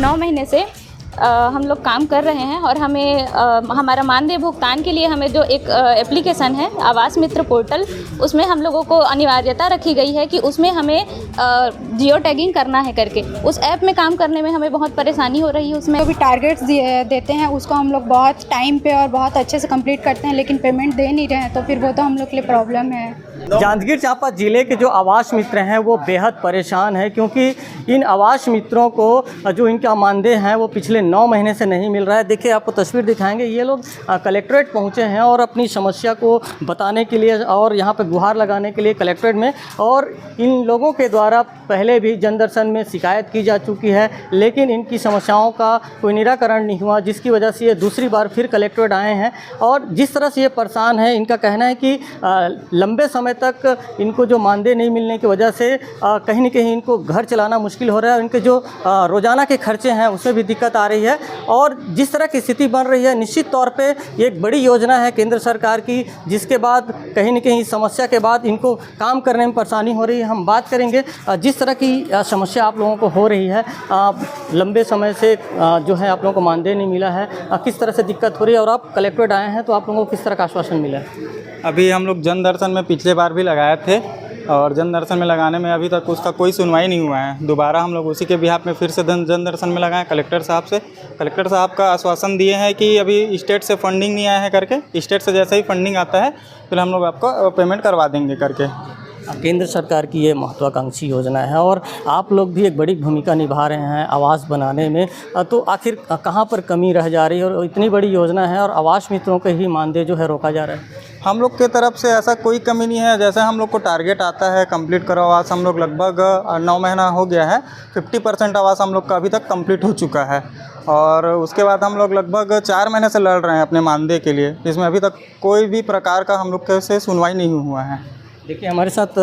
9 महीने से हम लोग काम कर रहे हैं और हमें हमारा मानदेय भुगतान के लिए हमें जो एक एप्लीकेशन है आवास मित्र पोर्टल, उसमें हम लोगों को अनिवार्यता रखी गई है कि उसमें हमें जियो टैगिंग करना है करके। उस ऐप में काम करने में हमें बहुत परेशानी हो रही है। उसमें जो भी टारगेट्स देते हैं उसको हम लोग बहुत टाइम पे और बहुत अच्छे से कंप्लीट करते हैं, लेकिन पेमेंट दे नहीं रहे हैं, तो फिर वो तो हम लोग के लिए प्रॉब्लम है। जांजगीर चांपा जिले के जो आवास मित्र हैं वो बेहद परेशान है, क्योंकि इन आवास मित्रों को जो इनका मानदेय है वो पिछले 9 महीने से नहीं मिल रहा है। देखिए, आपको तस्वीर दिखाएंगे। ये लोग कलेक्ट्रेट पहुंचे हैं और अपनी समस्या को बताने के लिए और यहाँ पे गुहार लगाने के लिए कलेक्ट्रेट में, और इन लोगों के द्वारा पहले भी जनदर्शन में शिकायत की जा चुकी है, लेकिन इनकी समस्याओं का कोई निराकरण नहीं हुआ, जिसकी वजह से ये दूसरी बार फिर कलेक्ट्रेट आए हैं। और जिस तरह से ये परेशान है, इनका कहना है कि लंबे समय तक इनको जो मानदेय नहीं मिलने की वजह से कहीं न कहीं इनको घर चलाना मुश्किल हो रहा है। इनके जो रोज़ाना के खर्चे हैं उसमें भी दिक्कत आ रही है। और जिस तरह की स्थिति बन रही है, निश्चित तौर पे ये एक बड़ी योजना है केंद्र सरकार की, जिसके बाद कहीं न कहीं समस्या के बाद इनको काम करने में परेशानी हो रही है। हम बात करेंगे जिस तरह की समस्या आप लोगों को हो रही है, लंबे समय से जो है आप लोगों को मानदेय नहीं मिला है, किस तरह से दिक्कत हो रही है, और आप कलेक्ट्रेट आए हैं तो आप लोगों को किस तरह का आश्वासन मिला है? अभी हम लोग जन दर्शन में पिछले बार भी लगाए थे, और जन दर्शन में लगाने में अभी तक उसका कोई सुनवाई नहीं हुआ है। दोबारा हम लोग उसी के बिहाफ में फिर से जन दर्शन में लगाए कलेक्टर साहब से। कलेक्टर साहब का आश्वासन दिए हैं कि अभी स्टेट से फंडिंग नहीं आया है करके, स्टेट से जैसे ही फंडिंग आता है फिर हम लोग आपको पेमेंट करवा देंगे करके। केंद्र सरकार की ये महत्वाकांक्षी योजना है और आप लोग भी एक बड़ी भूमिका निभा रहे हैं आवास बनाने में, तो आखिर कहाँ पर कमी रह जा रही है? और इतनी बड़ी योजना है और आवास मित्रों के ही मानदेय जो है रोका जा रहा है। हम लोग के तरफ से ऐसा कोई कमी नहीं है। जैसे हम लोग को टारगेट आता है कंप्लीट करो आवास, हम लोग लगभग 9 महीना हो गया है, 50% आवास हम लोग का अभी तक कंप्लीट हो चुका है। और उसके बाद हम लोग लगभग 4 महीने से लड़ रहे हैं अपने मानदेय के लिए, जिसमें अभी तक कोई भी प्रकार का हम लोग के से सुनवाई नहीं हुआ है। देखिए, हमारे साथ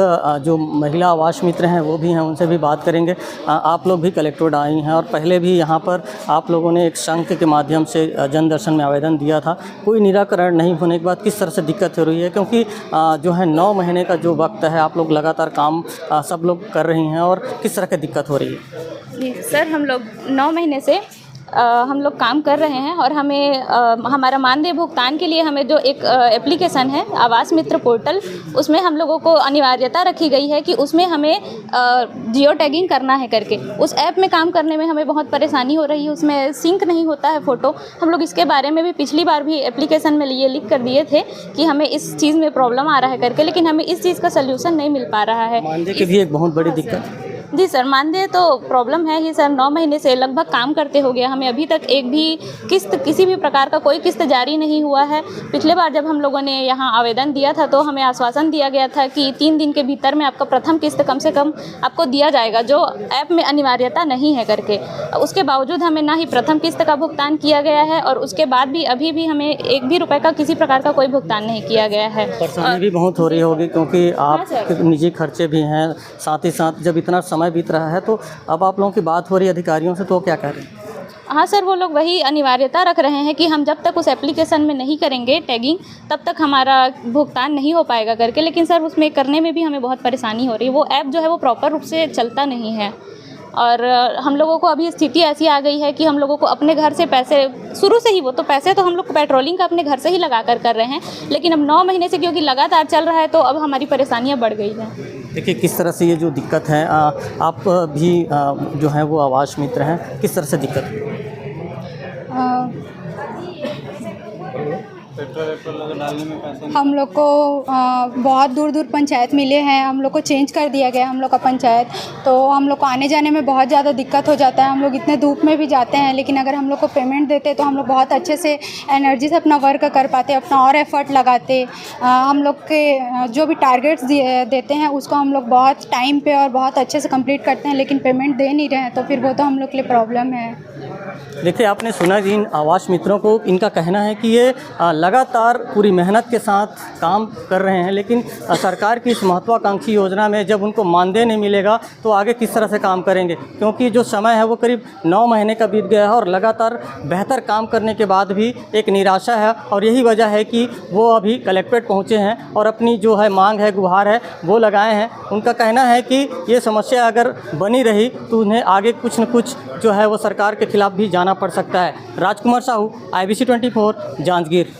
जो महिला आवास मित्र हैं वो भी हैं, उनसे भी बात करेंगे। आप लोग भी कलेक्ट्रेट आई हैं और पहले भी यहाँ पर आप लोगों ने एक संघ के माध्यम से जन दर्शन में आवेदन दिया था, कोई निराकरण नहीं होने के बाद किस तरह से दिक्कत हो रही है? क्योंकि जो है 9 महीने का जो वक्त है, आप लोग लगातार काम सब लोग कर रही हैं, और किस तरह की दिक्कत हो रही है? जी सर, हम लोग 9 महीने से हम लोग काम कर रहे हैं और हमें हमारा मानदेय भुगतान के लिए हमें जो एक एप्लीकेशन है आवास मित्र पोर्टल, उसमें हम लोगों को अनिवार्यता रखी गई है कि उसमें हमें जियो टैगिंग करना है करके। उस ऐप में काम करने में हमें बहुत परेशानी हो रही है, उसमें सिंक नहीं होता है फ़ोटो। हम लोग इसके बारे में भी पिछली बार भी एप्लीकेशन में ये लिख कर दिए थे कि हमें इस चीज़ में प्रॉब्लम आ रहा है करके, लेकिन हमें इस चीज़ का सल्यूशन नहीं मिल पा रहा है। मानदेय की भी एक बहुत बड़ी दिक्कत। जी सर, मानदेय तो प्रॉब्लम है ही सर। 9 महीने से लगभग काम करते हो गया, हमें अभी तक एक भी किस्त, किसी भी प्रकार का कोई किस्त जारी नहीं हुआ है। पिछले बार जब हम लोगों ने यहाँ आवेदन दिया था तो हमें आश्वासन दिया गया था कि 3 दिन के भीतर में आपका प्रथम किस्त कम से कम आपको दिया जाएगा, जो ऐप में अनिवार्यता नहीं है करके। उसके बावजूद हमें ना ही प्रथम किस्त का भुगतान किया गया है और उसके बाद भी अभी भी हमें 1 भी रुपये का किसी प्रकार का कोई भुगतान नहीं किया गया है। परेशानी भी बहुत हो रही होगी, क्योंकि आप निजी खर्चे भी हैं, साथ ही साथ जब इतना समय बीत रहा है तो अब आप लोगों की बात हो रही है अधिकारियों से, तो क्या कह रहे हैं? हाँ सर, वो लोग वही अनिवार्यता रख रहे हैं कि हम जब तक उस एप्लीकेशन में नहीं करेंगे टैगिंग तब तक हमारा भुगतान नहीं हो पाएगा करके। लेकिन सर उसमें करने में भी हमें बहुत परेशानी हो रही है। वो ऐप जो है वो प्रॉपर रूप से चलता नहीं है और हम लोगों को अभी स्थिति ऐसी आ गई है कि हम लोगों को अपने घर से पैसे, शुरू से ही वो तो पैसे तो हम लोग पेट्रोलिंग का अपने घर से ही लगा कर रहे हैं, लेकिन अब 9 महीने से क्योंकि लगातार चल रहा है तो अब हमारी परेशानियाँ बढ़ गई हैं। देखिए, किस तरह से ये जो दिक्कत है, आप भी जो है वो आवास मित्र हैं, किस तरह से दिक्कत? पेट्रोल डालने में पैसे हम लोग को बहुत दूर दूर पंचायत मिले हैं, हम लोग को चेंज कर दिया गया हम लोग का पंचायत, तो हम लोग को आने जाने में बहुत ज़्यादा दिक्कत हो जाता है। हम लोग इतने धूप में भी जाते हैं, लेकिन अगर हम लोग को पेमेंट देते तो हम लोग बहुत अच्छे से एनर्जी से अपना वर्क कर पाते, अपना और एफर्ट लगाते। हम लोग के जो भी टारगेट्स देते हैं उसको हम लोग बहुत टाइम पे और बहुत अच्छे से कंप्लीट करते हैं, लेकिन पेमेंट दे नहीं रहे हैं, तो फिर वो तो हम लोग के लिए प्रॉब्लम है। देखिए, आपने सुना कि इन आवास मित्रों को इनका कहना है कि ये लगातार पूरी मेहनत के साथ काम कर रहे हैं, लेकिन सरकार की इस महत्वाकांक्षी योजना में जब उनको मानदेय नहीं मिलेगा तो आगे किस तरह से काम करेंगे, क्योंकि जो समय है वो करीब 9 महीने का बीत गया है और लगातार बेहतर काम करने के बाद भी एक निराशा है। और यही वजह है कि वो अभी कलेक्ट्रेट पहुँचे हैं और अपनी जो है मांग है, गुहार है, वो लगाए हैं। उनका कहना है कि ये समस्या अगर बनी रही तो उन्हें आगे कुछ न कुछ जो है वो सरकार के खिलाफ भी जाना पड़ सकता है। राजकुमार साहू, IBC 24, जांजगीर।